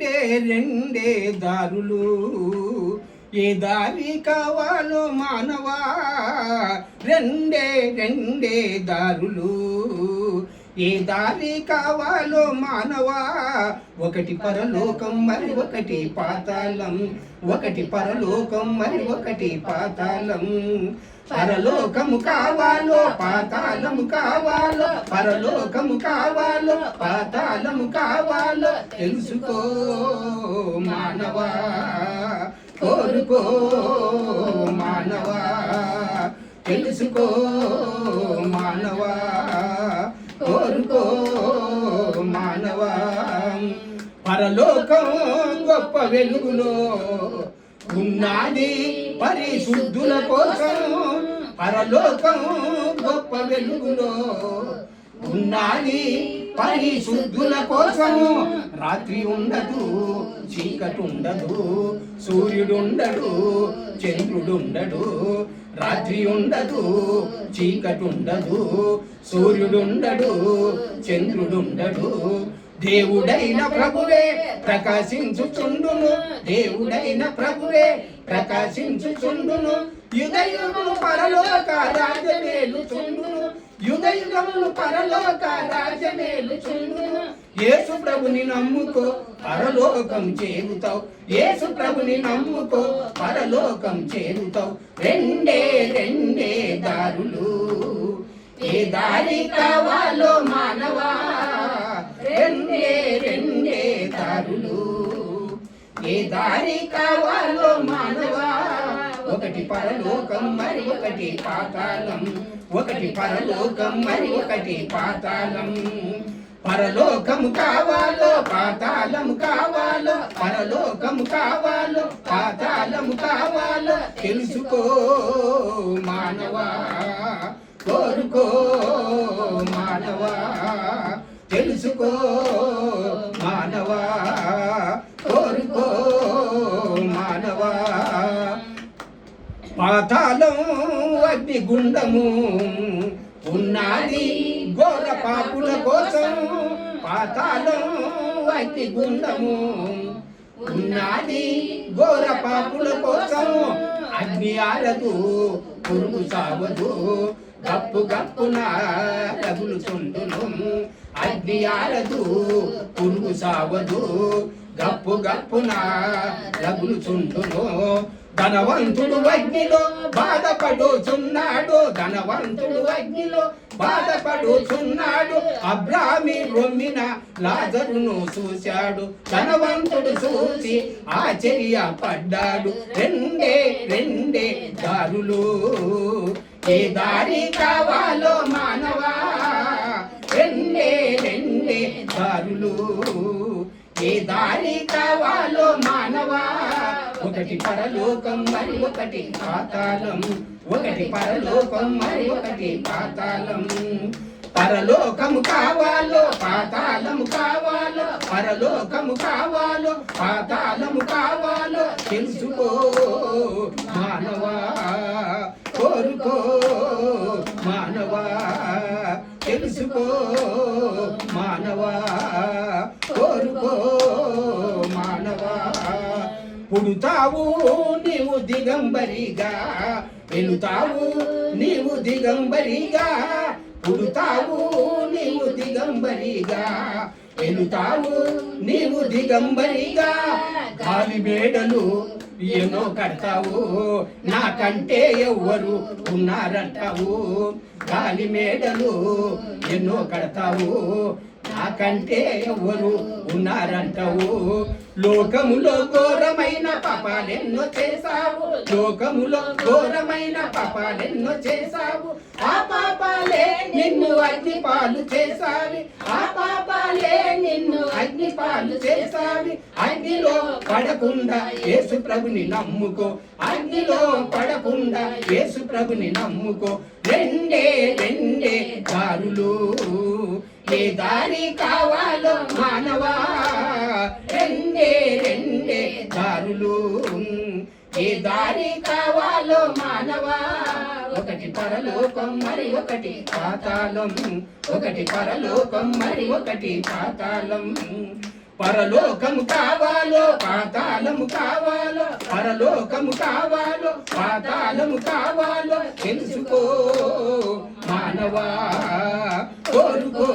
రెండే రెండే దారులు, ఏ దారి కావాలో మానవా, రెండే రెండే దారులు, ఏ దారి కావాలో మానవా, ఒకటి పరలోకం మరి ఒకటి పాతాళం, ఒకటి పరలోకం మరి ఒకటి పాతాళం. పరలోకము కావాలో పాతాళము కావాలో, పరలోకము కావాలో పాతాళము కావాలో, తెలుసుకో మానవా, కోరుకో మానవా, తెలుసుకో మానవా, కోరుకో మానవా. పరలోకం గొప్ప వెలుగులో ఉన్నది పరిశుద్ధుల కోసం, పరలోకం గొప్ప వెలుగులో ఉన్నది పరిశుద్ధుల కోసం. రాత్రి ఉండదు, చీకటి ఉండదు, సూర్యుడుండడు, చంద్రుడుండడు. రాత్రి ఉండదు, చీకటి ఉండదు, సూర్యుడుండడు, చంద్రుడుండడు. దేవుడైన ప్రభువే ప్రకాశించుచుండును, దేవుడైన ప్రభువే ప్రకాశించుచుండును. యుగయుగములు పరలోక రాజ్యమేలుచుండును, యుగయుగములు పరలోక రాజ్యమేలుచుండును. యేసు ప్రభుని నమ్ముకో పరలోకం చేరుతావు, యేసు ప్రభుని నమ్ముకో పరలోకం చేరుతావు. రెండే రెండే దారులు, ఏ దారి కావాలో మానవా, రెండే రెండే దారులు, ఏ దారి కావాలో మానవా, ఒకటి పరలోకం మరి ఒకటి పాతాళం, ఒకటి పరలోకం మరి ఒకటి పాతాళం. పరలోకము కావాలో పాతాళము కావాలో, పరలోకము కావాలో పాతాళము కావాలో, తెలుసుకో మానవా, కోరుకో మానవా, తెలుసుకో మానవా, కోరుకో మానవా. పాతాళం అగ్నిగుండము ఉన్నది ఘోర పాపుల కోసం, పాతాళం అగ్నిగుండము ఉన్నది ఘోర పాపుల కోసం. అగ్ని ఆరదు, పురుగు సావదు, గప్పు గప్పున రగులుచుండును. అగ్ని ఆరదు, పురుగు సావదు, గప్పు గప్పున రగులుచుండును. ధనవంతుడు అగ్నిలో బాధపడుచున్నాడు, ధనవంతుడు అగ్నిలో బాధపడుచున్నాడు. అబ్రామి రొమ్మిన లాజరును చూశాడు, ధనవంతుడు చూసి ఆశ్చర్యపడ్డాడు. రెండే రెండే దారులు, ఏ దారి కావాలో మానవా, రెండే రెండే దారులు, ఏ దారి కావాలో మానవా, ఒకటి పరలోకం మరి ఒకటి పాతాళం, ఒకటి పరలోకం మరి ఒకటి పాతాళం. పరలోకము కావాలో పాతాళము కావాలో, పరలోకము కావాలో పాతాళము కావాలో, తెలుసుకో మానవా, కోరుకో మానవా, తెలుసుకో మానవా, కోరుకో మానవా. పుడుతావు నీవు దిగంబరిగా, వెళుతావు నీవు దిగంబరిగా, పుడుతావు నీవు దిగంబరిగా, వెళుతావు నీవు దిగంబరిగా. గాలి మేడలు ఎన్నో కడతావు, నాకంటే ఎవ్వరు ఉన్నారంటావు. గాలి మేడలు ఎన్నో కడతావు, నాకంటే ఎవరు ఉన్నారంటావు. లోకములో ఘోరమైన పాపాలెన్నో చేశావు, లోకములో ఘోరమైన పాపాలెన్నో చేశావు. ఆ పాపాలే నిన్ను అగ్నిపాలు చేసావి, ఆ పాపాలే నిన్ను అగ్నిపాలు చేసావి. అగ్నిలో పడకుండా యేసు ప్రభుని నమ్ముకో, అగ్నిలో పడకుండా యేసు ప్రభుని నమ్ముకో. రెండే రెండే దారులు, ఏ దారి కావాలో మానవా, రెండే రెండే దారులు, ఏ దారి కావాలో మానవా. ఒకటి పరలోకం మరి ఒకటి పాతాళం, ఒకటి పరలోకం మరి ఒకటి పాతాళం. పరలోకము కావాలో పాతాళము కావాలో పరలోకము కావాలో పాతాళము కావాలో తెలుసుకో మానవా కోరుకో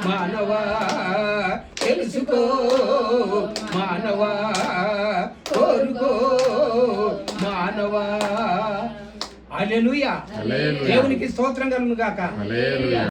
మానవా తెలుసుకో మానవా కోరుకో మానవా హల్లెలూయా. దేవునికి స్తోత్రం కలుగును గాక.